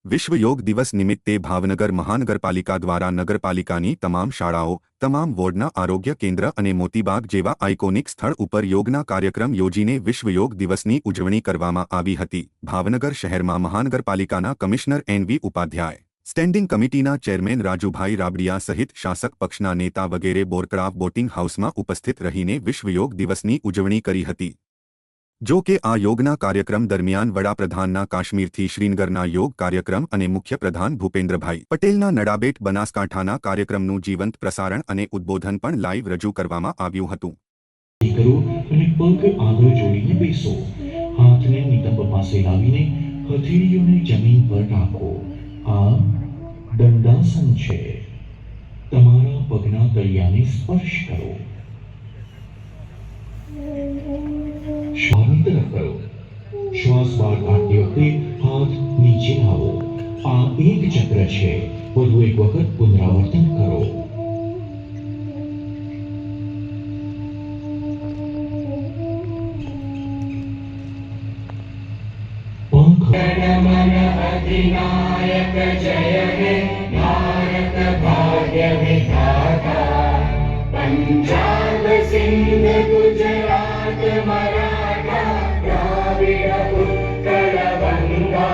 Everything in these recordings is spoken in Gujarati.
विश्व योग दिवस निमित्ते भावनगर महानगरपालिका द्वारा नगरपालिकानी तमाम शाळाओ, तमाम वोर्डना आरोग्य केन्द्र अने मोतीबाग जेवा आइकोनिक स्थळ उपर योगना कार्यक्रम योजीने विश्व योग दिवसनी उजवणी करवामां आवी हती। भावनगर शहेरमां महानगरपालिकाना कमिश्नर एन.वी. उपाध्याय, स्टेन्डिंग कमिटीना चेरमेन राजूभाई राबड़िया सहित शासक पक्षना नेता वगैरे बोरकड़ाव बोटिंग हाउसमां उपस्थित रहीने विश्व योग दिवसनी उजवणी करी हती। जो के आ योगना कार्यक्रम दरमियान वडाप्रधानना काश्मीरथी श्रीनगरना योग कार्यक्रम अने मुख्य प्रधान भूपेन्द्रभाई पटेलना नड़ाबेट बनासकांठाना कार्यक्रमનું जीवंत प्रसारण अने उद्बोधन पण लाइव रजू करवामां આવ્યું હતું। करो અને પગ આગળ જોડીને બેસો, હાથને નિતંબ પાસે લાવીને હથેળીઓને જમીન પર રાખો। આ દંડાસન છે। તમારા પગના તળિયાને સ્પર્શ કરો। શાંત કરો। શ્વાસ બહાર કાઢતી વખતે હાથ નીચે લાવો। આ એક ચક્ર છે। વધુ એક વખત પુનરાવર્તન કરો। मन अधिनायक जय हे भारत भाग्य विधाता। पंजाब सिंध गुजरात मराठा द्राविड उत्कल बंगा।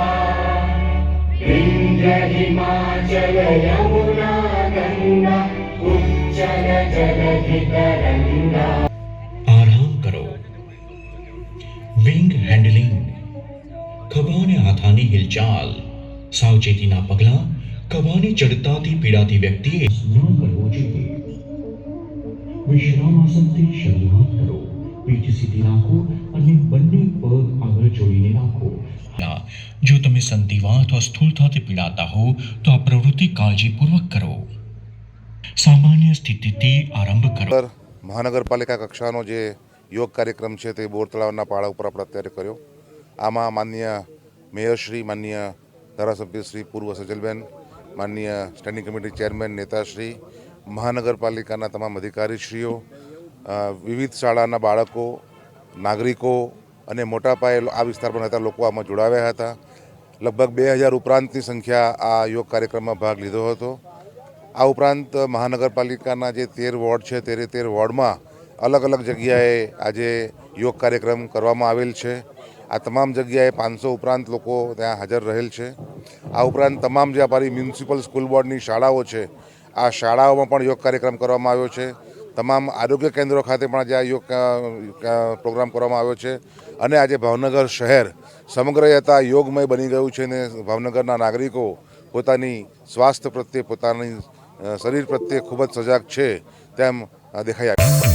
विंध्य हिमाचल यमुना गंगा उच्चल जलधि तरंगा। आराम करो। विंग हैंडलिंग, ખભાને હાથાની હિલચાલ, સાવચેતીના પગલાં ખભાની ચડતાથી પીડાતી વ્યક્તિએ ન કરવો જોઈએ। વિશ્રામ આસનથી શરૂઆત કરો। પીઠ સીધી રાખો અને બંને પગ આગળ જોડીને રાખો। જો તમે સંધિવા અથવા સ્થૂળતાથી પીડાતા હો તો આ પ્રવૃત્તિ કાળજીપૂર્વક કરો। સામાન્ય સ્થિતિથી આરંભ કરો। મહાનગરપાલિકા કક્ષાનો જે યોગ કાર્યક્રમ છે તે બોર તળાવના પાળા ઉપર આપણે અત્યારે કર્યો। આમાં માનનીય મેયરશ્રી, માનનીય ધારાસભ્યશ્રી પૂર્વ સજલબેન, માનનીય સ્ટેન્ડિંગ કમિટી ચેરમેન નેતાશ્રી, મહાનગરપાલિકાના તમામ અધિકારીશ્રીઓ, વિવિધ શાળાના બાળકો, નાગરિકો અને મોટા પાયે આ વિસ્તારમાં રહેતા લોકો આમાં જોડાવ્યા હતા। લગભગ 2000 ઉપરાંતની સંખ્યા આ યોગ કાર્યક્રમમાં ભાગ લીધો હતો। આ ઉપરાંત મહાનગરપાલિકાના જે 13 વોર્ડ છે 13 વોર્ડમાં અલગ અલગ જગ્યાએ આજે યોગ કાર્યક્રમ કરવામાં આવેલ છે। આ તમામ જગ્યાએ 500 ઉપરાંત લોકો ત્યાં હાજર રહેલ છે। આ ઉપરાંત તમામ જે અમારી મ્યુનિસિપલ સ્કૂલ બોર્ડની શાળાઓ છે આ શાળાઓમાં પણ યોગ કાર્યક્રમ કરવામાં આવ્યો છે। તમામ આરોગ્ય કેન્દ્રો ખાતે પણ આજે આ યોગ પ્રોગ્રામ કરવામાં આવ્યો છે અને આજે ભાવનગર શહેર સમગ્રતા યોગમય બની ગયું છે અને ભાવનગરના નાગરિકો પોતાની સ્વાસ્થ્ય પ્રત્યે, પોતાની શરીર પ્રત્યે ખૂબ જ સજાગ છે તેમ દેખાઈ આવ્યું।